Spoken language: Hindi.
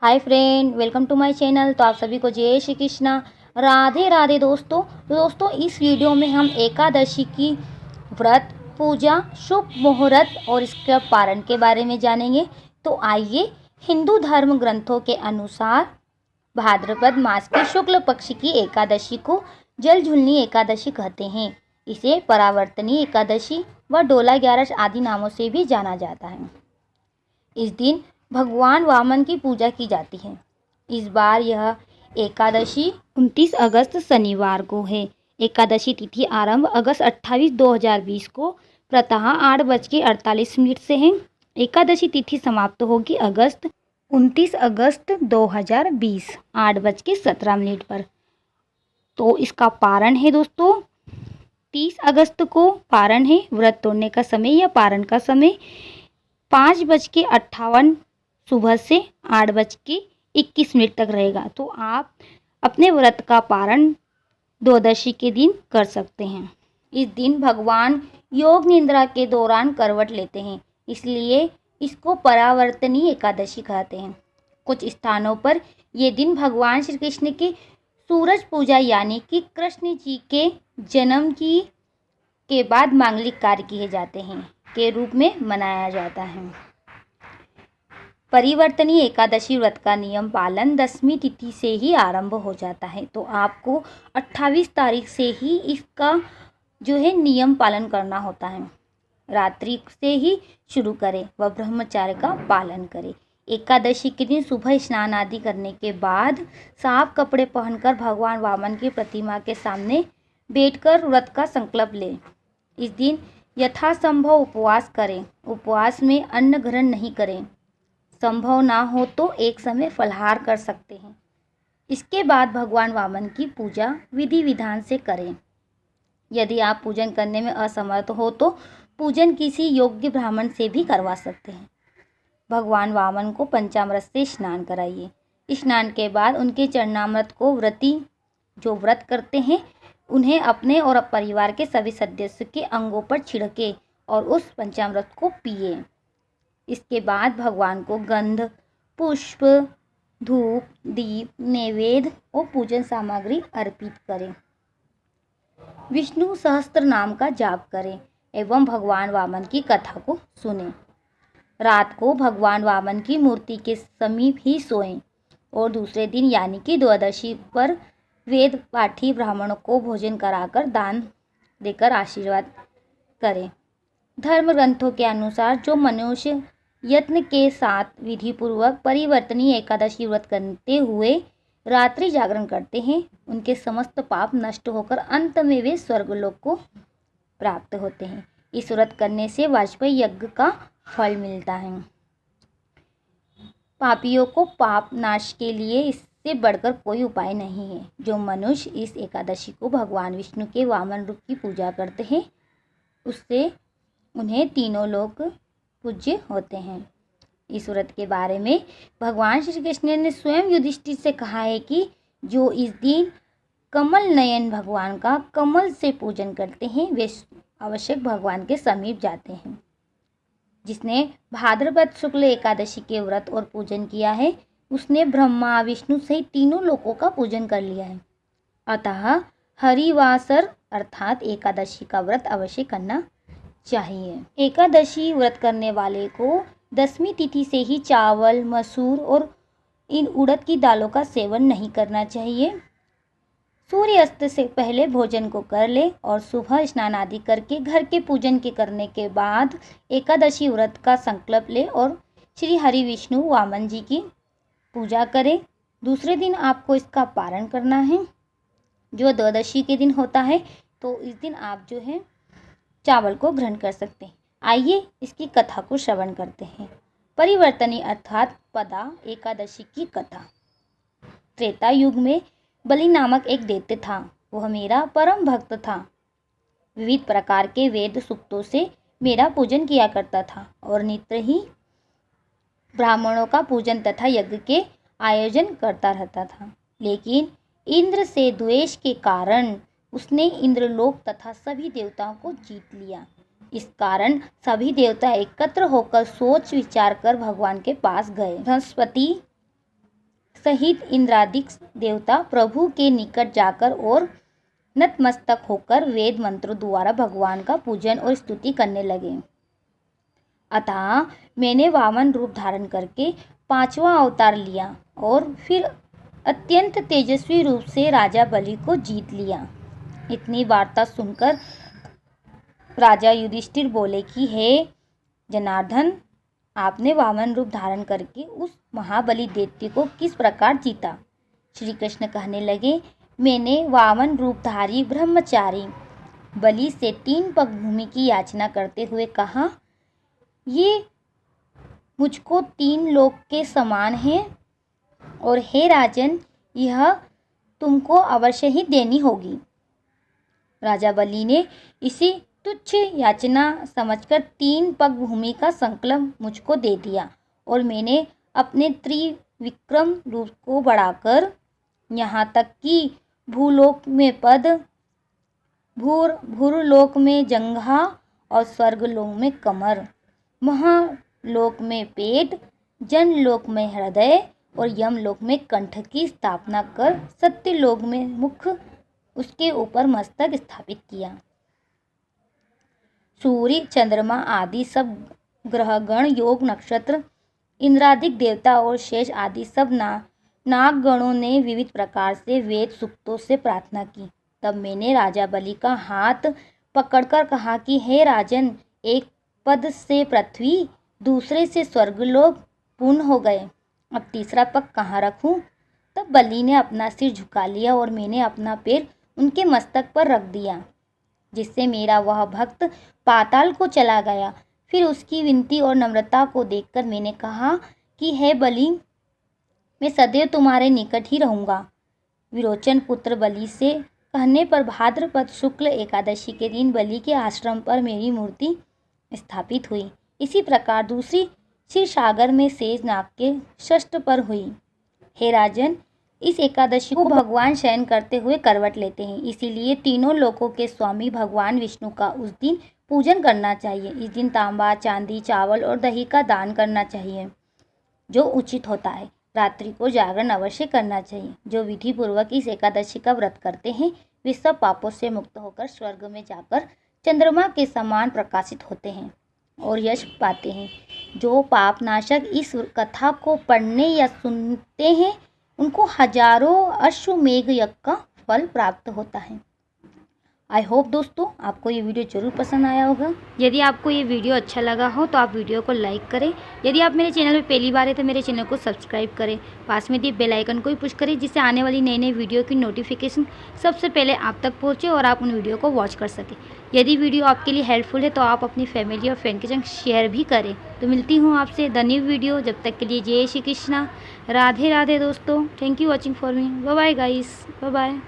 Hi friend, welcome to my channel. तो आप सभी को जय श्री कृष्णा, राधे राधे। दोस्तों इस वीडियो में हम एकादशी की व्रत, पूजा, शुभ मुहूर्त और इसका पारण के बारे में जानेंगे। तो आइए, हिंदू धर्म ग्रंथों के अनुसार भाद्रपद मास की शुक्ल पक्ष की एकादशी को जलझुलनी एकादशी कहते हैं। इसे परावर्तनी एकादशी व डोला 11 आदि नामों से भी जाना जाता है। इस दिन भगवान वामन की पूजा की जाती है। इस बार यह एकादशी 29 अगस्त शनिवार को है। एकादशी तिथि आरंभ अगस्त 28, 2020 को प्रातः 8:48 से है। एकादशी तिथि समाप्त होगी 29 अगस्त 2020 8:17 पर। तो इसका पारण है दोस्तों 30 अगस्त को पारण है। व्रत तोड़ने का समय या पारण का समय 5:58 सुबह से 8:21 तक रहेगा। तो आप अपने व्रत का पारण द्वादशी के दिन कर सकते हैं। इस दिन भगवान योग निद्रा के दौरान करवट लेते हैं, इसलिए इसको परावर्तनी एकादशी कहते हैं। कुछ स्थानों पर ये दिन भगवान श्री कृष्ण की सूरज पूजा यानी कि कृष्ण जी के जन्म के बाद मांगलिक कार्य किए जाते हैं के रूप में मनाया जाता है। परिवर्तनीय एकादशी व्रत का नियम पालन 10वीं तिथि से ही आरंभ हो जाता है। तो आपको 28 तारीख से ही इसका नियम पालन करना होता है। रात्रि से ही शुरू करें व ब्रह्मचार्य का पालन करें। एकादशी के दिन सुबह स्नान आदि करने के बाद साफ कपड़े पहनकर भगवान वामन की प्रतिमा के सामने बैठकर व्रत का संकल्प लें। इस दिन यथासंभव उपवास करें। उपवास में अन्न ग्रहण नहीं करें। संभव ना हो तो एक समय फलाहार कर सकते हैं। इसके बाद भगवान वामन की पूजा विधि विधान से करें। यदि आप पूजन करने में असमर्थ हो तो पूजन किसी योग्य ब्राह्मण से भी करवा सकते हैं। भगवान वामन को पंचामृत से स्नान कराइए। स्नान के बाद उनके चरणामृत को व्रती जो व्रत करते हैं उन्हें अपने और परिवार के सभी सदस्य के अंगों पर छिड़के और उस पंचामृत को पिए। इसके बाद भगवान को गंध, पुष्प, धूप, दीप, नैवेद्य और पूजन सामग्री अर्पित करें। विष्णु सहस्त्र नाम का जाप करें एवं भगवान वामन की कथा को सुनें। रात को भगवान वामन की मूर्ति के समीप ही सोएं और दूसरे दिन यानी कि द्वादशी पर वेद पाठी ब्राह्मणों को भोजन कराकर दान देकर आशीर्वाद करें। धर्म ग्रंथों के अनुसार जो मनुष्य यत्न के साथ विधि पूर्वक परिवर्तनीय एकादशी व्रत करते हुए रात्रि जागरण करते हैं उनके समस्त पाप नष्ट होकर अंत में वे स्वर्गलोक को प्राप्त होते हैं। इस व्रत करने से वाजपेयी यज्ञ का फल मिलता है। पापियों को पाप नाश के लिए इससे बढ़कर कोई उपाय नहीं है। जो मनुष्य इस एकादशी को भगवान विष्णु के वामन रूप की पूजा करते हैं उससे उन्हें तीनों लोक पूज्य होते हैं। इस व्रत के बारे में भगवान श्री कृष्ण ने स्वयं युधिष्ठिर से कहा है कि जो इस दिन कमल नयन भगवान का कमल से पूजन करते हैं वे आवश्यक भगवान के समीप जाते हैं। जिसने भाद्रपद शुक्ल एकादशी के व्रत और पूजन किया है उसने ब्रह्मा विष्णु सहित तीनों लोकों का पूजन कर लिया है। अतः हरिवासर अर्थात एकादशी का व्रत अवश्य करना चाहिए। एकादशी व्रत करने वाले को 10वीं तिथि से ही चावल, मसूर और इन उड़द की दालों का सेवन नहीं करना चाहिए। सूर्यास्त से पहले भोजन को कर ले और सुबह स्नान आदि करके घर के पूजन के करने के बाद एकादशी व्रत का संकल्प ले और श्री हरि विष्णु वामन जी की पूजा करें। दूसरे दिन आपको इसका पारण करना है जो द्वादशी के दिन होता है। तो इस दिन आप चावल को ग्रहण कर सकते हैं। आइए इसकी कथा को श्रवण करते हैं। परिवर्तनी अर्थात पदा एकादशी की कथा। त्रेता युग में बलि नामक एक दैत्य था। वह मेरा परम भक्त था। विविध प्रकार के वेद सूक्तों से मेरा पूजन किया करता था और नित्य ही ब्राह्मणों का पूजन तथा यज्ञ के आयोजन करता रहता था। लेकिन इंद्र से द्वेष के कारण उसने इंद्रलोक तथा सभी देवताओं को जीत लिया। इस कारण सभी देवता एकत्र होकर सोच विचार कर भगवान के पास गए। बृहस्पति सहित इंद्रादिक देवता प्रभु के निकट जाकर और नतमस्तक होकर वेद मंत्रों द्वारा भगवान का पूजन और स्तुति करने लगे। अतः मैंने वामन रूप धारण करके 5वां अवतार लिया और फिर अत्यंत तेजस्वी रूप से राजा बलि को जीत लिया। इतनी वार्ता सुनकर राजा युधिष्ठिर बोले कि हे जनार्दन, आपने वामन रूप धारण करके उस महाबली दैत्य को किस प्रकार जीता? श्री कृष्ण कहने लगे, मैंने वामन रूपधारी ब्रह्मचारी बलि से 3 पग भूमि की याचना करते हुए कहा, ये मुझको 3 लोक के समान है और हे राजन, यह तुमको अवश्य ही देनी होगी। राजा बलि ने इसी तुच्छ याचना समझकर 3 पग भूमि का संकल्प मुझको दे दिया और मैंने अपने त्रिविक्रम रूप को बढ़ाकर यहाँ तक कि भूलोक में पद, भूरलोक में जंघा और स्वर्गलोक में कमर, महालोक में पेट, जनलोक में हृदय और यमलोक में कंठ की स्थापना कर सत्यलोक में मुख, उसके ऊपर मस्तक स्थापित किया। सूर्य, चंद्रमा आदि सब ग्रहगण, योग, नक्षत्र, इंद्रादिक देवता और शेष आदि सब नागगणों ने विविध प्रकार से वेद सूक्तों से प्रार्थना की। तब मैंने राजा बलि का हाथ पकड़कर कहा कि हे राजन, एक पद से पृथ्वी, दूसरे से स्वर्गलोक पूर्ण हो गए, अब तीसरा पग कहाँ रखूं? तब बलि ने अपना सिर झुका लिया और मैंने अपना पैर उनके मस्तक पर रख दिया, जिससे मेरा वह भक्त पाताल को चला गया। फिर उसकी विनती और नम्रता को देखकर मैंने कहा कि हे बलि, मैं सदैव तुम्हारे निकट ही रहूँगा। विरोचन पुत्र बलि से कहने पर भाद्रपद शुक्ल एकादशी के दिन बलि के आश्रम पर मेरी मूर्ति स्थापित हुई। इसी प्रकार दूसरी क्षीरसागर में शेष नाग के षष्ठ पर हुई। हे राजन, इस एकादशी को भगवान शयन करते हुए करवट लेते हैं, इसीलिए तीनों लोकों के स्वामी भगवान विष्णु का उस दिन पूजन करना चाहिए। इस दिन तांबा, चांदी, चावल और दही का दान करना चाहिए, जो उचित होता है। रात्रि को जागरण अवश्य करना चाहिए। जो विधि पूर्वक इस एकादशी का व्रत करते हैं, वे सब पापों से मुक्त होकर स्वर्ग में जाकर चंद्रमा के समान प्रकाशित होते हैं और यश पाते हैं। जो पापनाशक इस कथा को पढ़ने या सुनते हैं, उनको हजारों अश्वमेघ यज्ञ का फल प्राप्त होता है। आई होप दोस्तों आपको ये वीडियो जरूर पसंद आया होगा। यदि आपको ये वीडियो अच्छा लगा हो तो आप वीडियो को लाइक करें। यदि आप मेरे चैनल पर पहली बार है तो मेरे चैनल को सब्सक्राइब करें। पास में दिए बेल आइकन को भी पुश करें, जिससे आने वाली नई नई वीडियो की नोटिफिकेशन सबसे पहले आप तक पहुँचे और आप उन वीडियो को वॉच कर सकें। यदि वीडियो आपके लिए हेल्पफुल है तो आप अपनी फैमिली और फ्रेंड के संग शेयर भी करें। तो मिलती हूँ आपसे द न्यू वीडियो। जब तक के लिए जय श्री कृष्णा, राधे राधे दोस्तों। Thank you watching for me. Bye bye guys, bye bye.